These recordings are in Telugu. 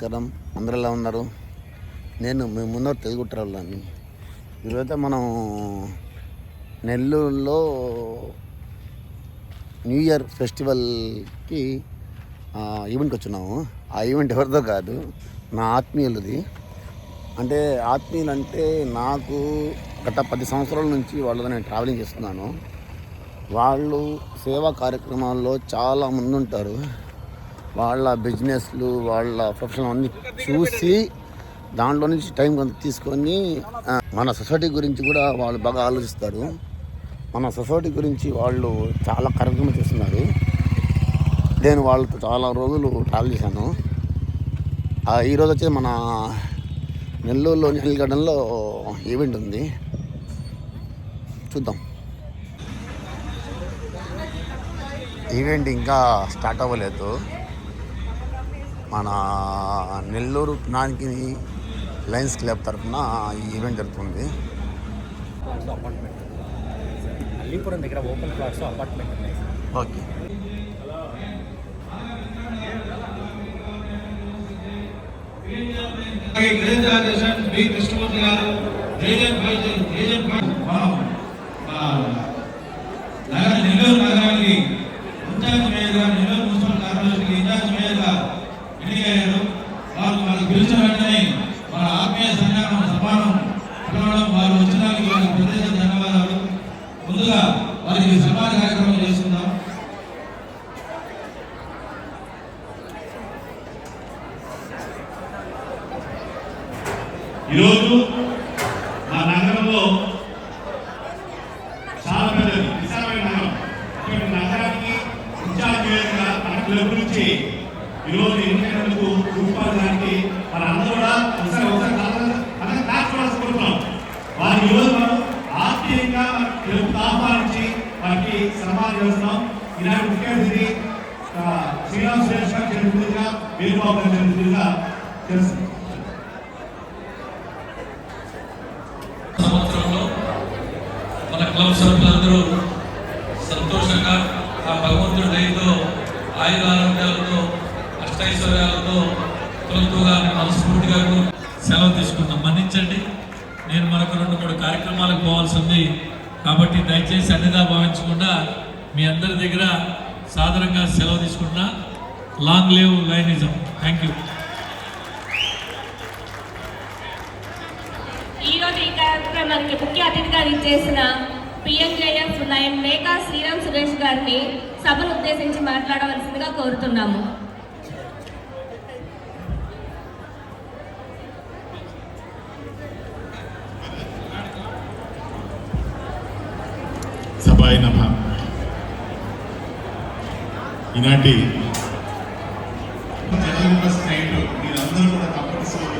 నమస్కారం. అందరూ ఎలా ఉన్నారు? నేను మీ ముందర తెలుగుట్రాలని. ఈరోజైతే మనం నెల్లూరులో న్యూ ఇయర్ ఫెస్టివల్కి ఈవెంట్కి వచ్చున్నాము. ఆ ఈవెంట్ ఎవరిదో కాదు, నా ఆత్మీయులది. అంటే ఆత్మీయులు అంటే నాకు గత 10 సంవత్సరాల నుంచి వాళ్ళతో నేను ట్రావెలింగ్ చేస్తున్నాను. వాళ్ళు సేవా కార్యక్రమాల్లో చాలా ముందుంటారు. వాళ్ళ బిజినెస్లు, వాళ్ళ ప్రొఫెషన్ అన్నీ చూసి దాంట్లో నుంచి టైం కొంత తీసుకొని మన సొసైటీ గురించి కూడా వాళ్ళు బాగా ఆలోచిస్తారు. మన సొసైటీ గురించి వాళ్ళు చాలా కార్యక్రమం చేస్తున్నారు. నేను వాళ్ళతో చాలా రోజులు ట్రావెల్ చేశాను. ఈరోజు వచ్చి మన నెల్లూరులోని హిల్ గార్డెన్లో ఈవెంట్ ఉంది, చూద్దాం. ఈవెంట్ ఇంకా స్టార్ట్ అవ్వలేదు. మన నెల్లూరు పినాకిని లయన్స్ క్లబ్ తరఫున ఈ ఈవెంట్ జరుగుతుంది. అల్లీపురం దగ్గర ఓపెన్ ప్లాట్స్ అపార్ట్మెంట్ ఉన్నాయి. ఓకే. నెల్లూరు నగరానికి ఇన్ఛార్జ్ మేయర్గా, నెల్లూరు మున్సిపల్ కార్పొరేషన్కి ఇన్ఛార్జ్ మేయర్గా ఎన్నికయ్యారు. వాళ్ళు పిలిచిన వెంటనే వాళ్ళ ఆత్మీయ సంఘానం సమానం పిలవడం, వారు వచ్చినానికి వారికి ప్రత్యేక ధన్యవాదాలు. ముందుగా వారికి సన్మాన కార్యక్రమం చేసుకుందాం. ఈరోజు మా నగరంలో చాలా పెద్దది, విశాలమైన నగరం. అటువంటి నగరానికి ఇన్ఛార్జ్ మేయర్గా మన క్లబ్ నుంచి ఈరోజు ఎన్నికలకు రూపాయలకి మన అందరూ కూడా కోరుతున్నాం. వారి ఈరోజు మనం ఆత్మీయంగా క్లబ్కు ఆహ్వానించి వారికి సన్మానం చేస్తున్నాం. ఈనాటి ముఖ్య అతిథి శ్రీరామ్ సురేష్ గారు చేరుతుందిగా, వేణుబాబు గారు చేరుతుందిగా తెలుసు. సంవత్సరంలో మన క్లబ్ సభ్యులందరూ సంతోషంగా ఆ భగవంతుడి దయతో ఆయురారోగ్యాలతో అష్టైశ్వర్యాలతో తొలతూగా మనస్ఫూర్తిగా సెలవు తీసుకుందాం. మన్నించండి, నేను మరొక 2-3 కార్యక్రమాలకు పోవాల్సి ఉంది కాబట్టి దయచేసి అన్నిదా భావించకుండా మీ అందరి దగ్గర సాధారణంగా సెలవు తీసుకుంటున్నా. Long live లయనిజం. Thank you. ఈరోజు ఈ కార్యక్రమానికి ముఖ్య అతిథిగా ఇచ్చేసిన పిఎంజేఎఫ్ లయన్ మేకా శ్రీరామ్ సురేష్ గారిని సభను ఉద్దేశించి మాట్లాడవలసిందిగా కోరుతున్నాము. సభాయ నమః. ఈనాటి మీరందరూ కూడా తప్పనిసరిగా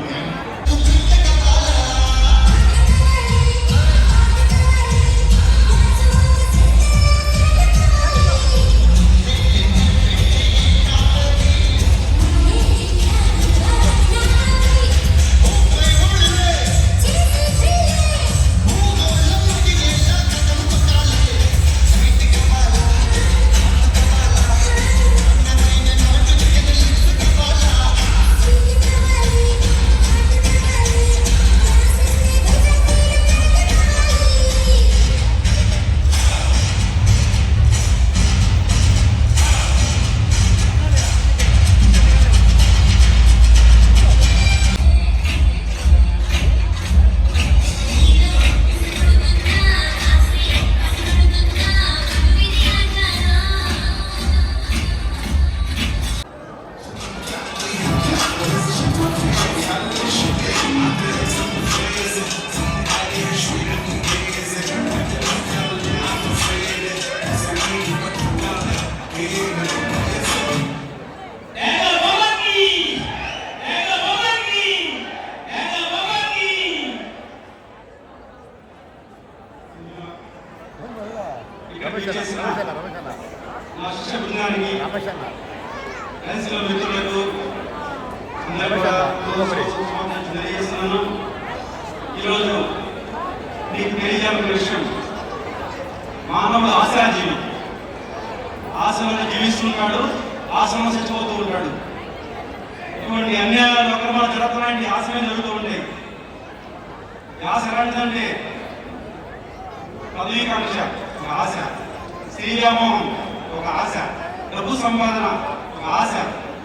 ఈరోజు నీకు తెలియజేయాలన్న విషయం, మానవుడు ఆశాజీవి. ఆశలను జీవిస్తున్నాడు, ఆశను చచ్చిపోతూ ఉంటాడు. ఇటువంటి అన్యాయాలు అక్రమాలు జరుగుతున్నాయంటే ఆశమే జరుగుతూ ఉంటాయి. ఆశ ఎలాంటిదంటే పదవీకాంక్ష ఒక ఆశ, శ్రీవ్యామోహం ఒక ఆశ, డబ్బు సంపాదన ఒక ఆశ,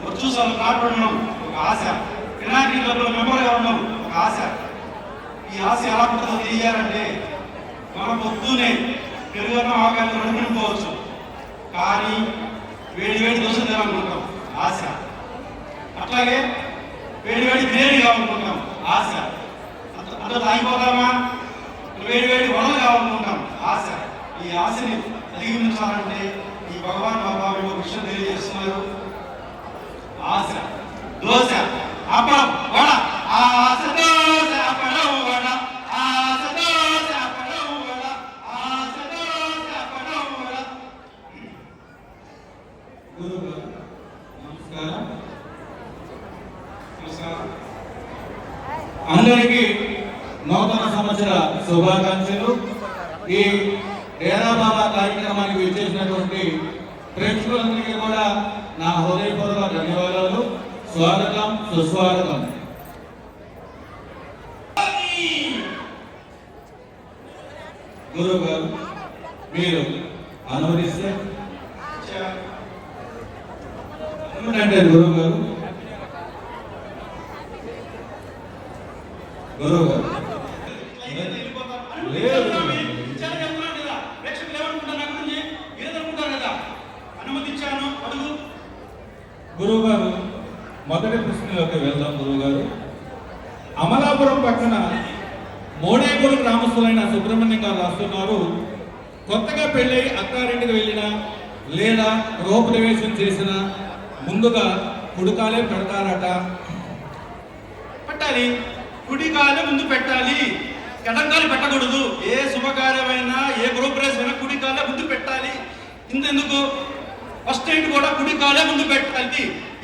వర్చూసాలు కాపాడడం ఒక ఆశ, పినాకి క్లబ్లో మెంబర్గా ఉండడం ఒక ఆశ. ఈ ఆశ ఎలా ఉంటుందో తెలియాలంటే మనం పొద్దునే పెరుగున్న ఆకాశం నడుపుకోవచ్చు, కానీ వేడి వేడి దోశ తినాలనుకుంటాం ఆశ. అట్లాగే వేడి వేడి బిర్యానీ కావాలనుకుంటాం ఆశ. అంత తాగిపోతామా? వేడి వేడి వడలు కావాలనుకుంటాం ఆశ. ఈ ఆశని అధిగమించాలంటే ఈ భగవాన్ బాబా ఒక విషయం తెలియజేస్తున్నారు. ఆశ దోశ అప్పడం వడ, ఆశ దోశ అప్పడం వడ, ఆశ దోశ అప్పడం వడ, ఆశ దోశ అప్పడం వడ. గురుగారు నమస్కారం. అందరికీ నూతన సంవత్సర శుభాకాంక్షలు. ఈ డేరా బాబా కార్యక్రమానికి విచ్చేసినటువంటి ప్రేక్షకులందరికీ కూడా నా హృదయపూర్వక ధన్యవాదాలు. స్వాగతం, సుస్వాగతం. గురువు గారు మీరు అనుమతిస్తే ఏమిటంటే గురువు గారు గురువు గారు గురువు గారు మొదటి ప్రశ్నలోకి వెళ్దాం. గురువు గారు, అమలాపురం పక్కన మోడేపూర్ గ్రామస్తులైన సుబ్రహ్మణ్యం గారు రాస్తున్నారు, కొత్తగా పెళ్ళై అత్తారింటికి వెళ్ళిన లేదా గృహప్రవేశం చేసిన ముందుగా కుడికాలే పెడతారట. పెట్టాలి, కుడికాలే ముందు పెట్టాలి, ఎడంకాలు పెట్టకూడదు. ఏ శుభకార్యమైనా ఏ గృహప్రవేశమైనా కుడికాలే ముందు పెట్టాలి. ఇంతెందుకు, ఫస్ట్ ఎయిడ్ కూడా కుడికాలే ముందు పెట్టాలి.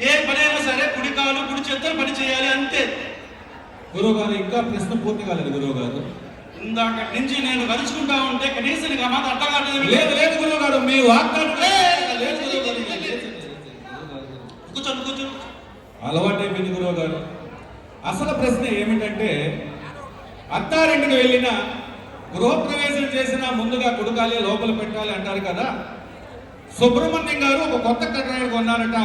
ఏ పనైనా సరే కుడికాలు కుడి చేతులు పని చేయాలి, అంతే. గురువు గారు ఇంకా ప్రశ్న పూర్తి కాలేదు. గురువు గారు, ఇందాక నుంచి నేను కలుసుకుంటా ఉంటే కనీసం మాట అర్థం కాలేదు. లేదు లేదు గురువు గారు, మీ వాగ్దానం కూర్చోండి కూర్చోండి. అలవాటు అయిపోయింది గురువు గారు. అసలు ప్రశ్న ఏమిటంటే, అత్తారింటికి వెళ్ళిన గృహప్రవేశం చేసిన ముందుగా కుడికాలే లోపల పెట్టాలి అంటారు కదా. సుబ్రహ్మణ్యం గారు ఒక కొత్త కట్టడాన్ని కొన్నారట,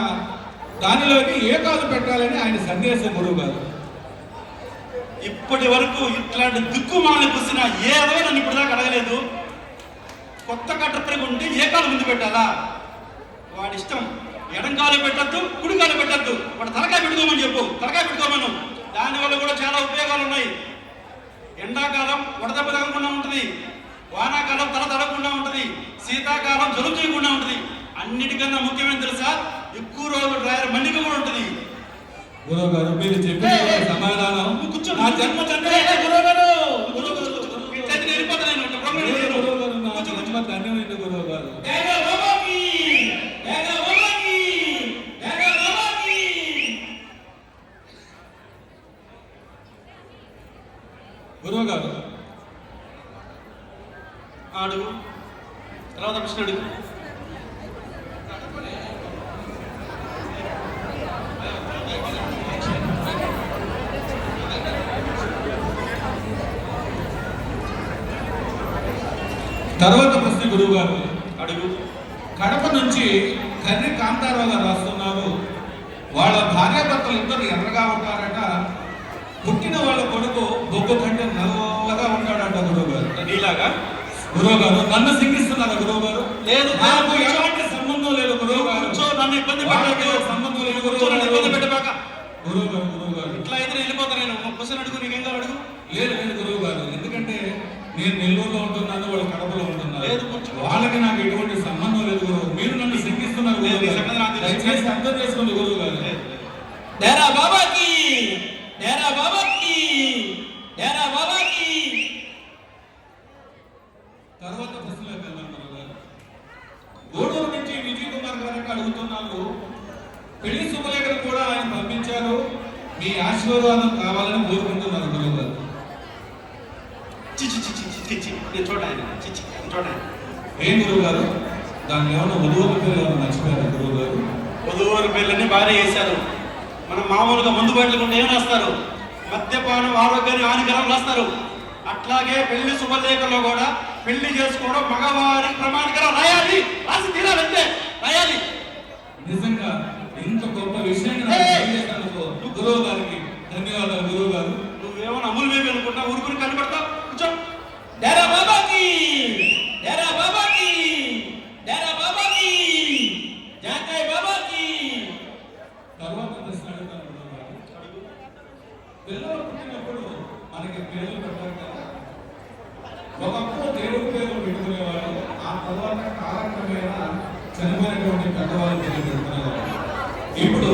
దానిలోకి ఏ కాలు పెట్టాలని ఆయన సందేశం. గురువు గారు, ఇప్పటి వరకు ఇట్లాంటి దిక్కుమాలని పుసిన ఏదో నన్ను ఇప్పుడు దాకా అడగలేదు. కొత్త కట్టపై ఉంటే ఏ కాలు ముందు పెట్టాలా? వాడి ఇష్టం. ఎడంకాలు పెట్టద్దు, కుడికాలు పెట్టద్దు. వాడు తలకాయ పెట్టుకోమని చెప్పు, తలకాయ పెట్టుకోమను. దానివల్ల కూడా చాలా ఉపయోగాలు ఉన్నాయి. ఎండాకాలం వడదెబ్బ తగ్గకుండా ఉంటుంది, వానాకాలం తల తడకుండా ఉంటుంది, శీతాకాలం జలుబు చేయకుండా ఉంటుంది. అన్నిటికన్నా ముఖ్యమైన తెలుసా, ఎక్కువ రోజులు డ్రైవర్ మన్నిక కూడా ఉంటుంది. గురువు గారు, మీరు చెప్పిన సమాధానం నా జన్మ ధన్యమైంది గురువు గారు. గురువు గారు, అడుగు, తర్వాత ప్రశ్న అడుగు. తర్వాత ప్రశ్న గురువు గారు అడుగు. కడప నుంచి కర్రి కాంతారావు గారు రాస్తున్నారు, వాళ్ళ భార్యాభర్తలు ఇద్దరు ఎర్రగా ఉంటారట, పుట్టిన వాళ్ళ కొడుకు బొగ్గు కంటే నల్లగా ఉంటాడట. గురువు గారు, నీలాగా. గురువు గారు, నన్ను సింగిస్తున్నారు గురువు గారు. లేదు, నాకు ఎలాంటి సంబంధం లేదు గురువు గారు. నన్ను ఇబ్బంది పెట్టాక సంబంధం లేదు గురువు గారు. ఇబ్బంది పెట్టబాక గురువు గారు. గురువు గారు, ఇట్లా అయితే వెళ్ళిపోతా. నేను క్వశ్చన్ అడుగు, నీకేం కాదు అడుగు. లేదు లేదు గురువు గారు, ఎందుకంటే నేను నెల్లూరులో ఉంటున్నాను, వాళ్ళు కడపలో ఉంటున్నారు. వాళ్ళకి నాకు ఎటువంటి సంబంధం లేదు గురువు. మీరు నన్ను సింగిస్తున్నారు. దయచేసి అర్థం చేసుకోండి గురువు గారు. డేరా బాబాకి, డేరా బాబాకి, డేరా బాబాకి. తర్వాత ప్రశ్నలోకి వెళ్దాం గురువు గారు. గూడూరు నుంచి విజయ్ కుమార్ గారికి అడుగుతున్నారు, పెళ్లి శుభలేఖలు కూడా ఆయన పంపించారు, మీ ఆశీర్వాదం కావాలని కోరుకుంటున్నారు గురువు గారు. ఏం గురువు గారు, దాన్ని ఏమైనా వధువుల పేర్లు ఏమైనా మర్చిపోయారు గురువు గారు? వధువుల పేర్లన్నీ బాగానే వేశారు, మనం మామూలుగా మందు బాటలుకుంటే ఏం రాస్తారు? మద్యపానం ఆరోగ్యాన్ని హానికరం రాస్తారు. అట్లాగే పెళ్లి శుభలేఖలో కూడా పెళ్లి చేసుకోవడం మగవారి ప్రమాణికరం రాయాలి, రాసి తీరాలంటే రాయాలి. నిజంగా ఇంత గొప్ప విషయాన్ని నాకు తెలియజేసినందుకు గురువు గారికి ధన్యవాదాలు. గురువు గారు, నువ్వేమో అమలు వేవి అనుకుంటా ఊరుకుని కనబడతావు. కూర్చో. డేరా బాబాకి, డేరా బాబాకి, డేరా బాబాకి, జాకాయ్ బాబాకి. తర్వాత ప్రశ్న అడుగుతాను గురువు గారు. పిల్లలు పుట్టినప్పుడు మనకి పేర్లు పెట్టారు కదా, ఒకప్పుడు దేవుడి పేర్లు పెట్టుకునేవారు, ఆ తర్వాత కాలక్రమేణా చనిపోయినటువంటి పెద్దవాళ్ళు పేర్లు పెట్టుకునేవారు. ఇప్పుడు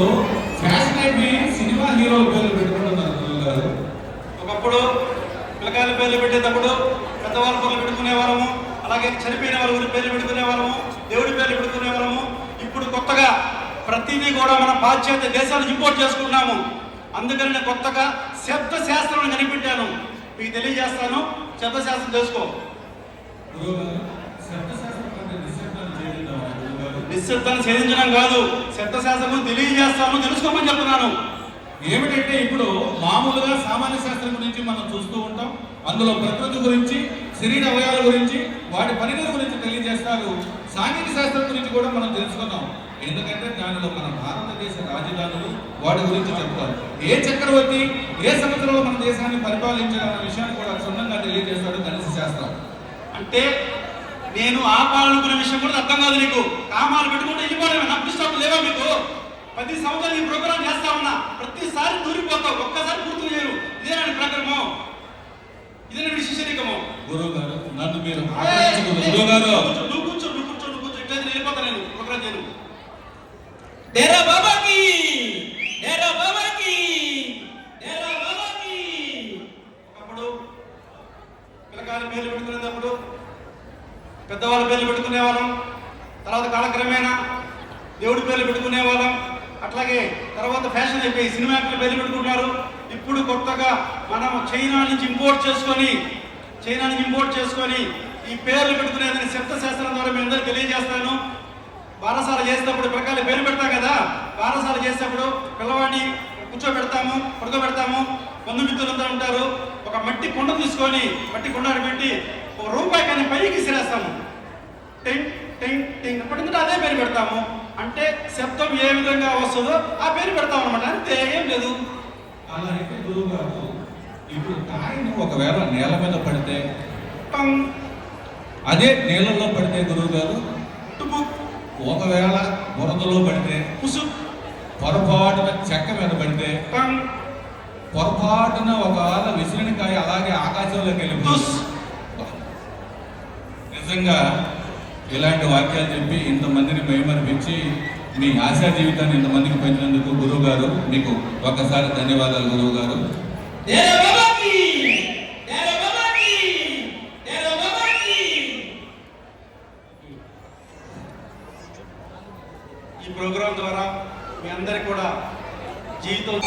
ఫ్యాషన్ అయిపోయి సినిమా హీరోల పేర్లు పెట్టుకుంటున్నారు గురువు గారు. ఒకప్పుడు పిల్లకాయల పేర్లు పెట్టేటప్పుడు పెద్దవాళ్ళ పేర్లు పెట్టుకునే వాళ్ళము, అలాగే చనిపోయిన వాళ్ళ ఊరి పేర్లు పెట్టుకునే వాళ్ళము, దేవుడి పేర్లు పెట్టుకునే వాళ్ళము. ఇప్పుడు కొత్తగా ప్రతిదీ కూడా మన పాశ్చాత్య దేశాలు ఇంపోర్ట్ చేసుకున్నాము. అందుకని నేను కొత్తగా శబ్ద శాస్త్రం కనిపెట్టాను, మీకు తెలియజేస్తాను. శబ్ద శాస్త్రం తెలుసుకో. గురువు గారు, శబ్దశాస్త్రం అంటే నిశ్శబ్దాన్ని చేయడం గురువు గారు. నిశ్శబ్దాన్ని ఛేదించడం కాదు, శబ్ద శాస్త్రం తెలియజేస్తాను, తెలుసుకోమని చెప్తున్నాను. ఏమిటంటే ఇప్పుడు మామూలుగా సామాన్య శాస్త్రం గురించి మనం చూస్తూ ఉంటాం, అందులో ప్రకృతి గురించి, శరీర అవయాల గురించి, వాటి పనితీరు గురించి తెలియజేస్తారు. సాంఘిక శాస్త్రం గురించి కూడా మనం తెలుసుకున్నాం. ఎందుకంటే దానిలో మన భారతదేశ రాజధానులు వాటి గురించి చెప్తారు. ఏ చక్రవర్తి ఏ సంవత్సరంలో మన దేశాన్ని పరిపాలించాలన్న విషయాన్ని కూడా క్షుణ్ణంగా తెలియజేస్తాడు గణిత శాస్త్రం. అంటే నేను ఆ పాలనుకునే విషయం కూడా అర్థం కాదు నీకు. కామాలు పెట్టుకుంటే వెళ్ళిపోవడమే, నా పుస్తకం లేవా మీకు? 10 సంవత్సరాలు ఈ ప్రోగ్రామ్ చేస్తా ఉన్నా, ప్రతిసారి దూరిపోతావు, ఒక్కసారి పూర్తి చేయరు. ఇదేనా ప్రోగ్రామో? ఇదేనా శిష్యరికమో? గురువు గారు, నన్ను మీరు గురువు గారు, నువ్వు కూర్చో. ఇట్లయితే వెళ్ళిపోతా నేను ప్రోగ్రామ్ చేయను. డేరా బాబాకి, డేరా బాబాకి, డేరా బాబాకి. ఒకప్పుడు పిల్లకాయల పేర్లు పెట్టుకునేటప్పుడు పెద్దవాళ్ళ పేర్లు పెట్టుకునే వాళ్ళం, తర్వాత కాలక్రమేణా దేవుడి పేర్లు పెట్టుకునే వాళ్ళం. అట్లాగే తర్వాత ఫ్యాషన్ అయిపోయి సినిమా యాక్టర్ల పేర్లు పెట్టుకుంటున్నారు. ఇప్పుడు కొత్తగా మనం చైనా నుంచి ఇంపోర్ట్ చేసుకొని ఈ పేర్లు పెట్టుకునేదని శబ్ద శాస్త్రం ద్వారా మీ అందరికీ తెలియజేస్తాను. బారసాల చేసేటప్పుడు పిల్లకాయల పేరు పెడతాం కదా, బారసాల చేసేటప్పుడు పిల్లవాడిని కూర్చోబెడతాము, పడుకోబెడతాము, బంధుమిత్రులంతా ఉంటారు. ఒక మట్టి కుండ తీసుకొని మట్టి కుండని పెట్టి ₹1 కానీ పైకి విసిరేస్తాము. టింగ్ టింగ్ టింగ్ పడిందంటే అదే పేరు పెడతాము. అంటే శబ్దం ఏ విధంగా వస్తుందో ఆ పేరు పెడతాం అనమాట, అంతే, ఏం లేదు. అలా అయితే గురువు గారు, ఇప్పుడు కాయను ఒకవేళ నేల మీద పడితే టంగ్, అదే నీళ్ళలో పడితే గురువు గారు, టుపుక్, ఒకవేళ బురదలో పడితే, పుసు, పొరపాటున చెక్క మీద పడితే, టంగ్, పొరపాటున ఒకవేళ విసిరిన కాయ అలాగే ఆకాశంలోకి వెళ్ళి తుస్. నిజంగా ఇలాంటి వాక్యాలు చెప్పి ఇంతమందిని మైమరిపించి మీ ఆశా జీవితాన్ని ఇంతమందికి పెంచినందుకు గురువు గారు మీకు ఒక్కసారి ధన్యవాదాలు గురువు గారు. ఈ ప్రోగ్రాం ద్వారా మీ అందరికి కూడా జీవితం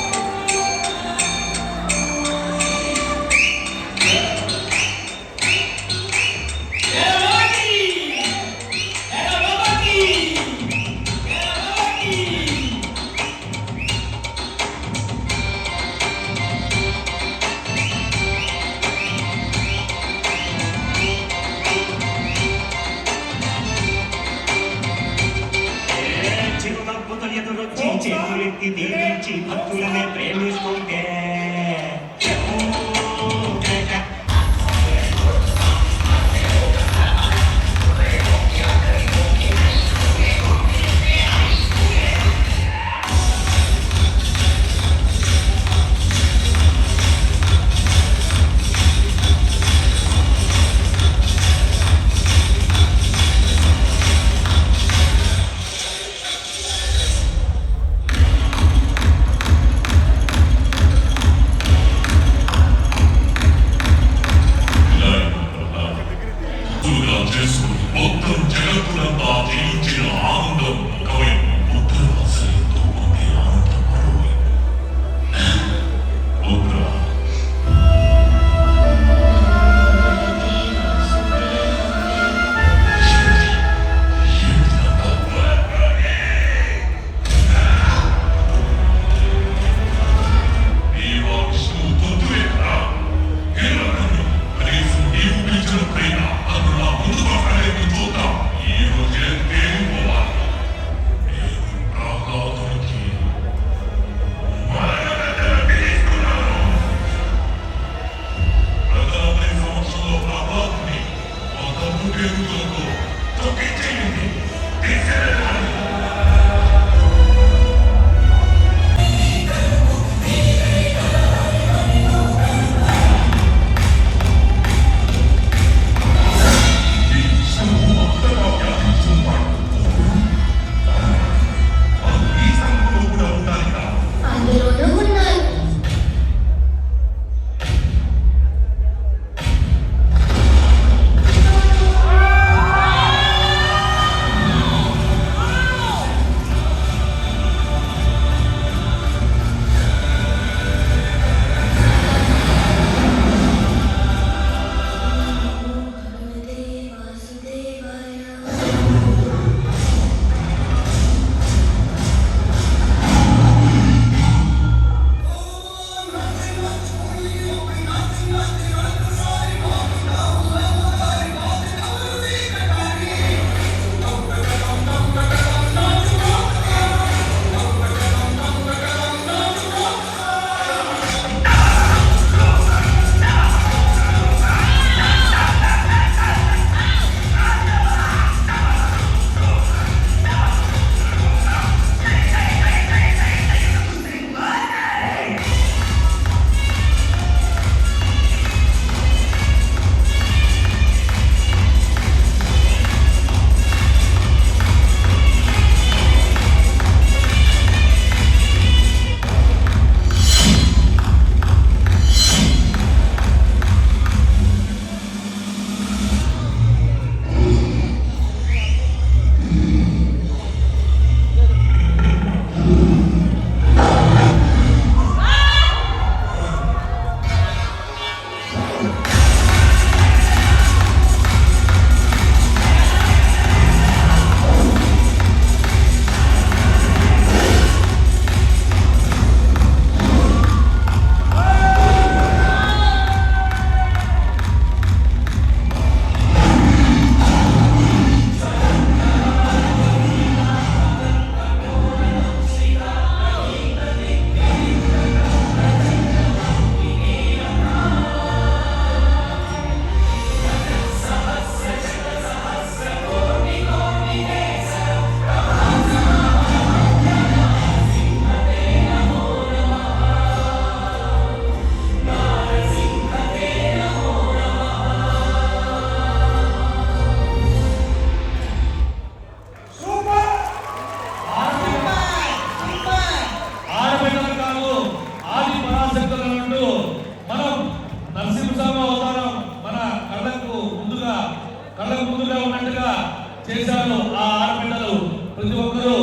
చేశారు ఆ ఆడపిల్లలు ప్రతి ఒక్కరూ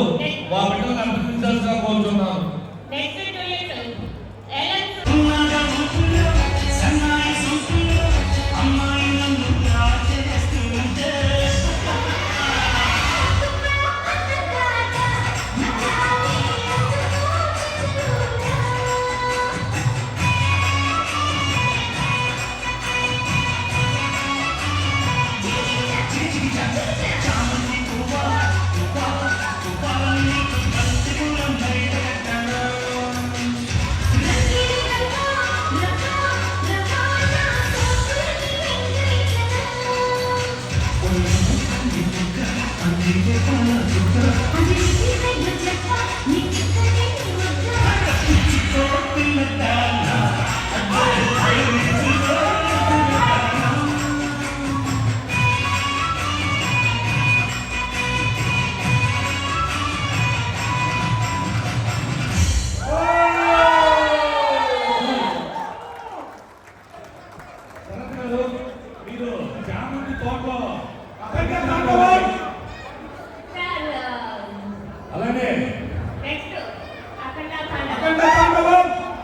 మా బిడ్డలకు అభినందించాల్సిన కోరుతున్నాను. నెక్స్ట్ డ్యూయట్ ఎలన్ మీరు చామంతి తోటలో అలానే నెక్స్ట్ అఖండ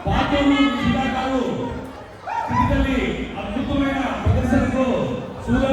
పాటలు క్రీడాకారులు అద్భుతమైన ప్రదర్శనకు సూర్య